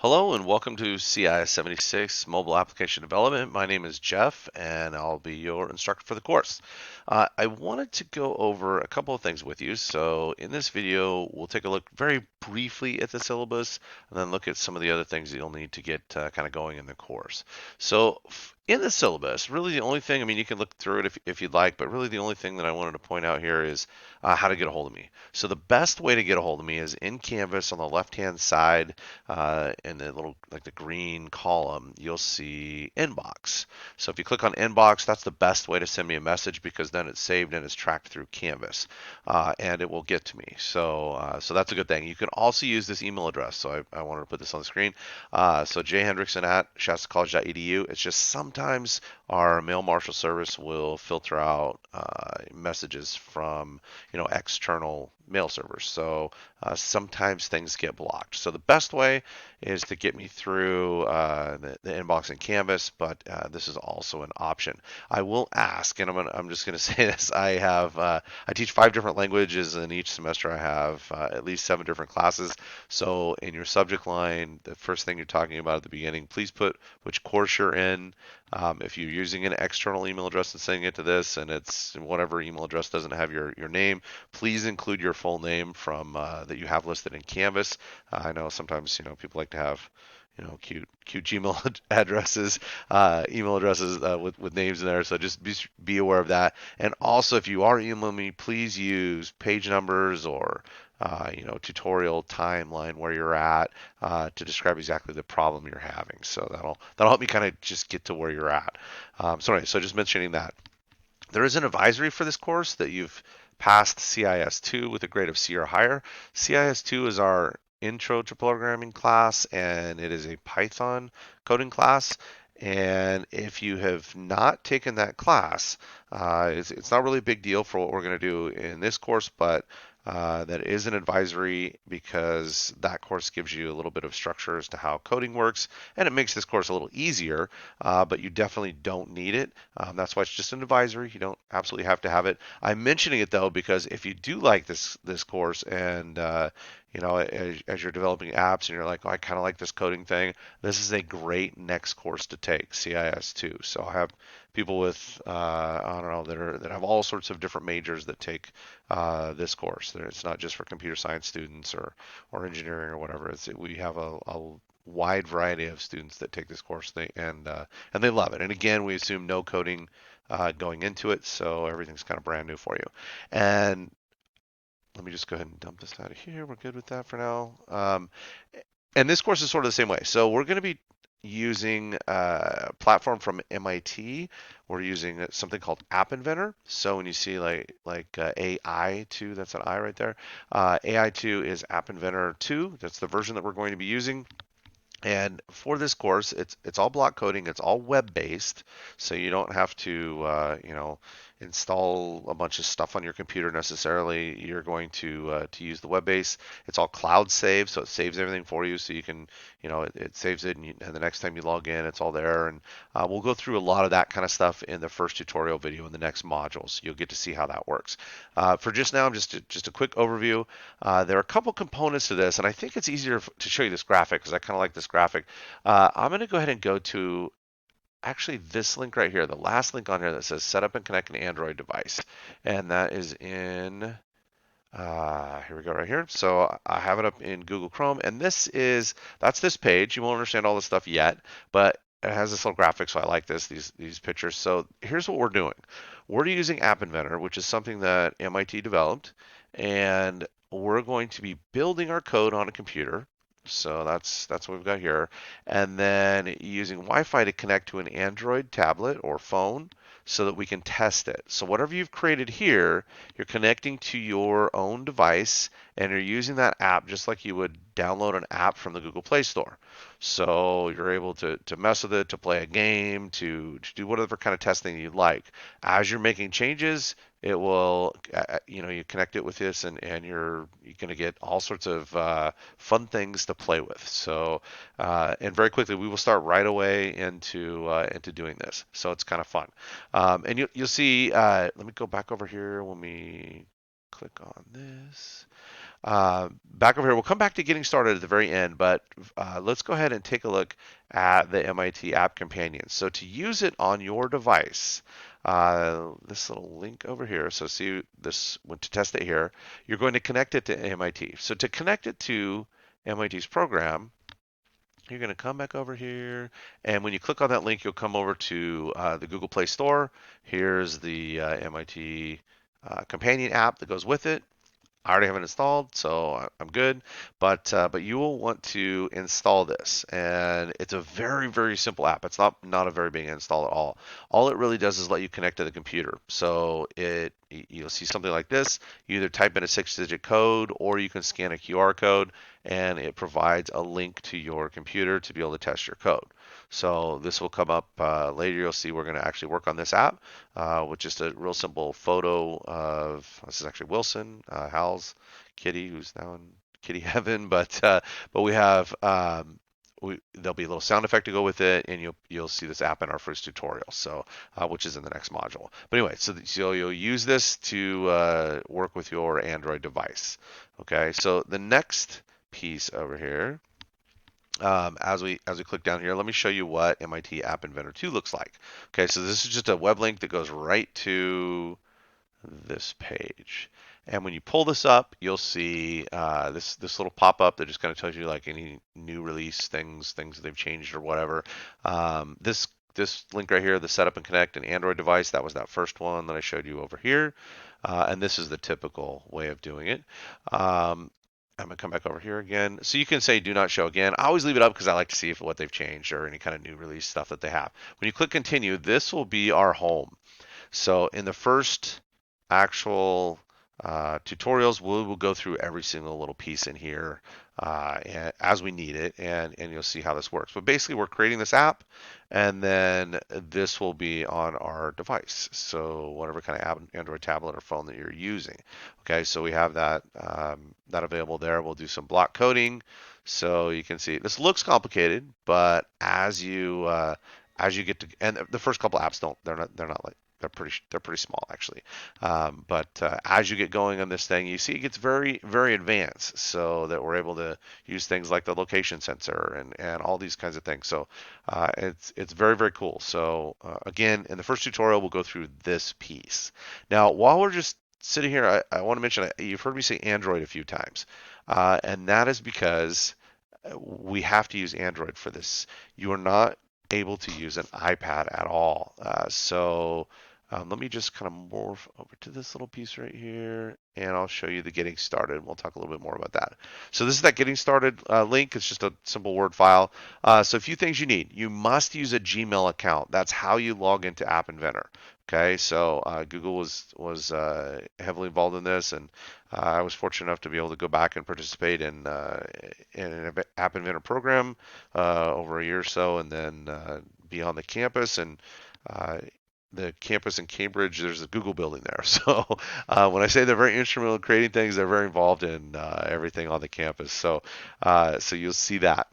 Hello and welcome to CIS 76 Mobile Application Development. My name is Jeff and I'll be your instructor for the course. I wanted to go over a couple of things with you. So in this video, we'll take a look very briefly at the syllabus and then look at some of the other things that you'll need to get kind of going in the course. So in the syllabus, really the only thing, I mean, you can look through it if you'd like, but really the only thing that I wanted to point out here is how to get a hold of me. So the best way to get a hold of me is in Canvas on the left-hand side in the little like the green column, you'll see inbox. So if you click on inbox, that's the best way to send me a message because then it's saved and it's tracked through Canvas, and it will get to me. So that's a good thing. You can also use this email address. So I wanted to put this on the screen. So jhendrickson@shastacollege.edu. It's just sometimes our mail marshal service will filter out messages from external mail servers. So sometimes things get blocked. So the best way is to get me through the inbox in Canvas, but this is also an option. I will ask, and I'm just going to say this. I teach 5 different languages, and each semester I have at least 7 different classes. So in your subject line, the first thing you're talking about at the beginning, please put which course you're in. If you're using an external email address and sending it to this, and it's whatever email address doesn't have your name, please include your full name from that you have listed in Canvas. I know sometimes people like to have cute Gmail addresses, email addresses with names in there. So just be aware of that. And also, if you are emailing me, please use page numbers or tutorial timeline where you're at to describe exactly the problem you're having. So that'll help me kind of just get to where you're at. So just mentioning that. There is an advisory for this course that you've passed CIS 2 with a grade of C or higher. CIS 2 is our intro to programming class, and it is a Python coding class. And if you have not taken that class, it's not really a big deal for what we're going to do in this course, but that is an advisory because that course gives you a little bit of structure as to how coding works, and it makes this course a little easier, but you definitely don't need it. That's why it's just an advisory. You don't absolutely have to have it. I'm mentioning it though because if you do like this course and as you're developing apps and you're like, oh, I kind of like this coding thing, this is a great next course to take, CIS2. So I have people with I don't know that have all sorts of different majors that take this course. It's not just for computer science students or engineering or whatever. We have a wide variety of students that take this course and they love it. And again, we assume no coding going into it, so everything's kind of brand new for you. And let me just go ahead and dump this out of here. We're good with that for now. And this course is sort of the same way. So we're going to be using a platform from MIT. We're using something called App Inventor. So when you see AI2, that's an I right there. AI2 is App Inventor 2. That's the version that we're going to be using. And for this course, it's all block coding. It's all web based, so you don't have to install a bunch of stuff on your computer necessarily. You're going to use the web base. It's all cloud saved, so it saves everything for you. So you can it saves it, and the next time you log in, it's all there. And we'll go through a lot of that kind of stuff in the first tutorial video in the next modules. You'll get to see how that works. For just now, just a quick overview. There are a couple components to this, and I think it's easier to show you this graphic because I kind of like this graphic. I'm going to go ahead and go to actually this link right here, the last link on here that says set up and connect an Android device. And that is in, here we go right here. So I have it up in Google Chrome, and that's this page. You won't understand all this stuff yet, but it has this little graphic, so I like these pictures. So here's what we're doing. We're using App Inventor, which is something that MIT developed, and we're going to be building our code on a computer. So that's what we've got here. And then using Wi-Fi to connect to an Android tablet or phone so that we can test it. So whatever you've created here, you're connecting to your own device and you're using that app just like you would download an app from the Google Play Store. So you're able to mess with it, to play a game, to do whatever kind of testing you'd like. As you're making changes, it will, you connect it with this, and you're going to get all sorts of fun things to play with. So, and very quickly, we will start right away into doing this. So it's kind of fun. And you'll see. Let me go back over here when we click on this. Back over here, we'll come back to getting started at the very end, but let's go ahead and take a look at the MIT App Companion. So to use it on your device, this little link over here, so see this, when to test it here, you're going to connect it to MIT. So to connect it to MIT's program, you're going to come back over here, and when you click on that link, you'll come over to the Google Play Store. Here's the MIT Companion app that goes with it. I already have it installed, so I'm good. But you will want to install this, and it's a very very simple app. It's not a very big install at all. All it really does is let you connect to the computer. So you'll see something like this. You either type in a 6-digit code, or you can scan a QR code, and it provides a link to your computer to be able to test your code. So this will come up later. You'll see we're going to actually work on this app with just a real simple photo of, this is actually Wilson, Hal's kitty, who's now in kitty heaven. But we have there'll be a little sound effect to go with it, and you'll see this app in our first tutorial. So which is in the next module. But anyway, so you'll use this to work with your Android device. Okay, so the next piece over here, as we click down here, let me show you what MIT App Inventor 2 looks like. Okay, so this is just a web link that goes right to this page. And when you pull this up, you'll see this little pop-up that just kind of tells you like any new release things that they've changed or whatever. This link right here, the setup and connect an Android device, that was that first one that I showed you over here. And this is the typical way of doing it. I'm gonna come back over here again. So you can say do not show again. I always leave it up because I like to see what they've changed or any kind of new release stuff that they have. When you click continue, this will be our home. So in the first actual tutorials, we will go through every single little piece in here as we need it, and you'll see how this works. But basically, we're creating this app, and then this will be on our device. So whatever kind of Android tablet or phone that you're using. Okay, so we have that available there. We'll do some block coding, so you can see this looks complicated, but as you get to, and the first couple apps they're not like, they're pretty small actually. But as you get going on this thing, you see it gets very very advanced, so that we're able to use things like the location sensor and all these kinds of things. So it's very very cool. So again, in the first tutorial, we'll go through this piece. Now, while we're just sitting here, I want to mention you've heard me say Android a few times, and that is because we have to use Android for this. You are not able to use an iPad at all. Let me just kind of morph over to this little piece right here, and I'll show you the getting started. We'll talk a little bit more about that. So this is that getting started link. It's just a simple Word file. So a few things you need. You must use a Gmail account. That's how you log into App Inventor. Okay, so Google was heavily involved in this, and I was fortunate enough to be able to go back and participate in an App Inventor program over a year or so, and then be on the campus. And uh, the campus in Cambridge, there's a Google building there. So when I say they're very instrumental in creating things, they're very involved in everything on the campus. So you'll see that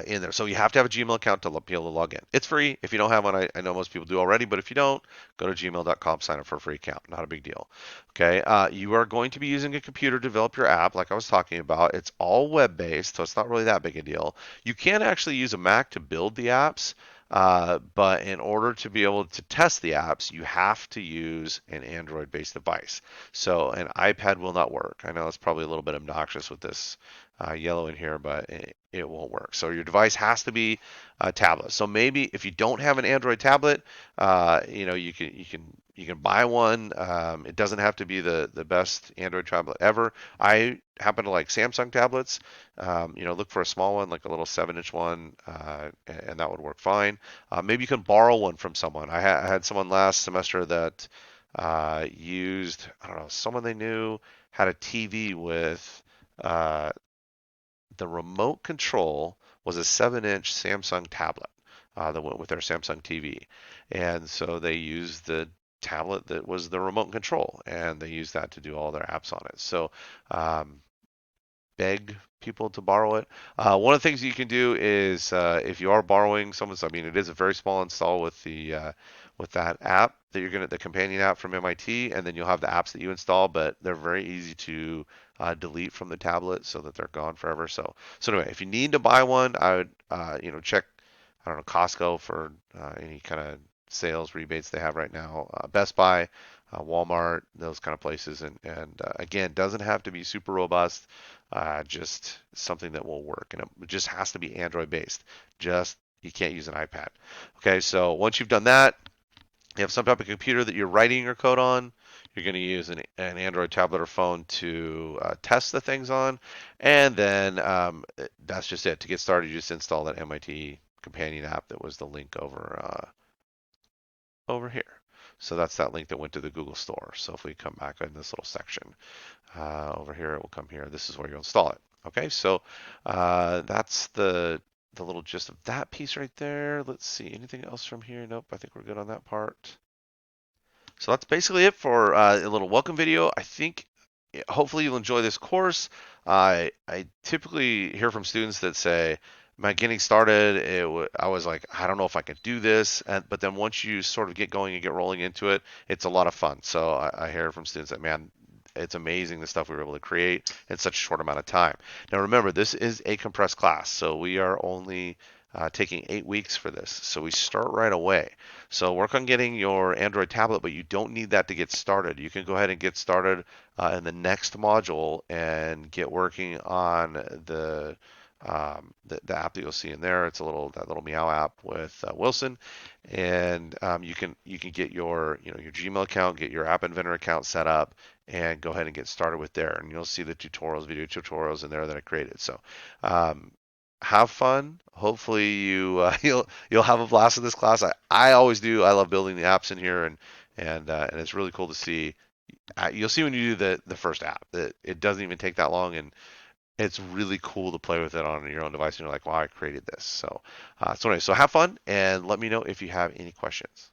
in there. So you have to have a Gmail account to be able to log in. It's free. If you don't have one, I know most people do already, but if you don't, go to gmail.com, sign up for a free account. Not a big deal. Okay. You are going to be using a computer to develop your app, like I was talking about. It's all web-based, so it's not really that big a deal. You can actually use a Mac to build the apps. But in order to be able to test the apps, you have to use an Android-based device. So an iPad will not work. I know it's probably a little bit obnoxious with this yellow in here, but it won't work. So your device has to be a tablet. So maybe if you don't have an Android tablet, you can buy one. It doesn't have to be the best Android tablet ever. I happen to like Samsung tablets. Look for a small one, like a little 7-inch one, and that would work fine. Maybe you can borrow one from someone. I had someone last semester that used, I don't know, someone they knew had a TV with the remote control was a 7-inch Samsung tablet that went with their Samsung TV. And so they used the tablet that was the remote control, and they used that to do all their apps on it. So um, beg people to borrow it. One of the things you can do is if you are borrowing someone's, I mean, it is a very small install with with that app that the companion app from MIT, and then you'll have the apps that you install, but they're very easy to delete from the tablet so that they're gone forever. So anyway, if you need to buy one, I would check, I don't know, Costco for any kind of sales rebates they have right now. Best Buy, Walmart, those kind of places, and again, doesn't have to be super robust. Just something that will work, and it just has to be Android based. Just you can't use an iPad. Okay, so once you've done that, you have some type of computer that you're writing your code on. You're going to use an Android tablet or phone to test the things on, and then that's just it. To get started, you just install that MIT companion app that was the link over here. So that's that link that went to the Google Store. So if we come back in this little section over here, it will come here. This is where you install it. Okay, so that's the little gist of that piece right there. Let's see, anything else from here? Nope, I think we're good on that part. So that's basically it for a little welcome video. I think hopefully you'll enjoy this course. I typically hear from students that say, "My getting started, I was like, I don't know if I could do this," but then once you sort of get going and get rolling into it, it's a lot of fun. So I hear from students that, man, it's amazing the stuff we were able to create in such a short amount of time. Now remember, this is a compressed class, so we are only taking 8 weeks for this. So we start right away. So work on getting your Android tablet, but you don't need that to get started. You can go ahead and get started in the next module and get working on the app that you'll see in there. It's that little Meow app with Wilson, and you can get your Gmail account, get your App Inventor account set up, and go ahead and get started with there. And you'll see the video tutorials in there that I created. So um, have fun. Hopefully you'll have a blast in this class. I always do. I love building the apps in here, and it's really cool to see. You'll see when you do the first app that it doesn't even take that long, and it's really cool to play with it on your own device. And you're like, wow, I created this. So anyway, so have fun and let me know if you have any questions.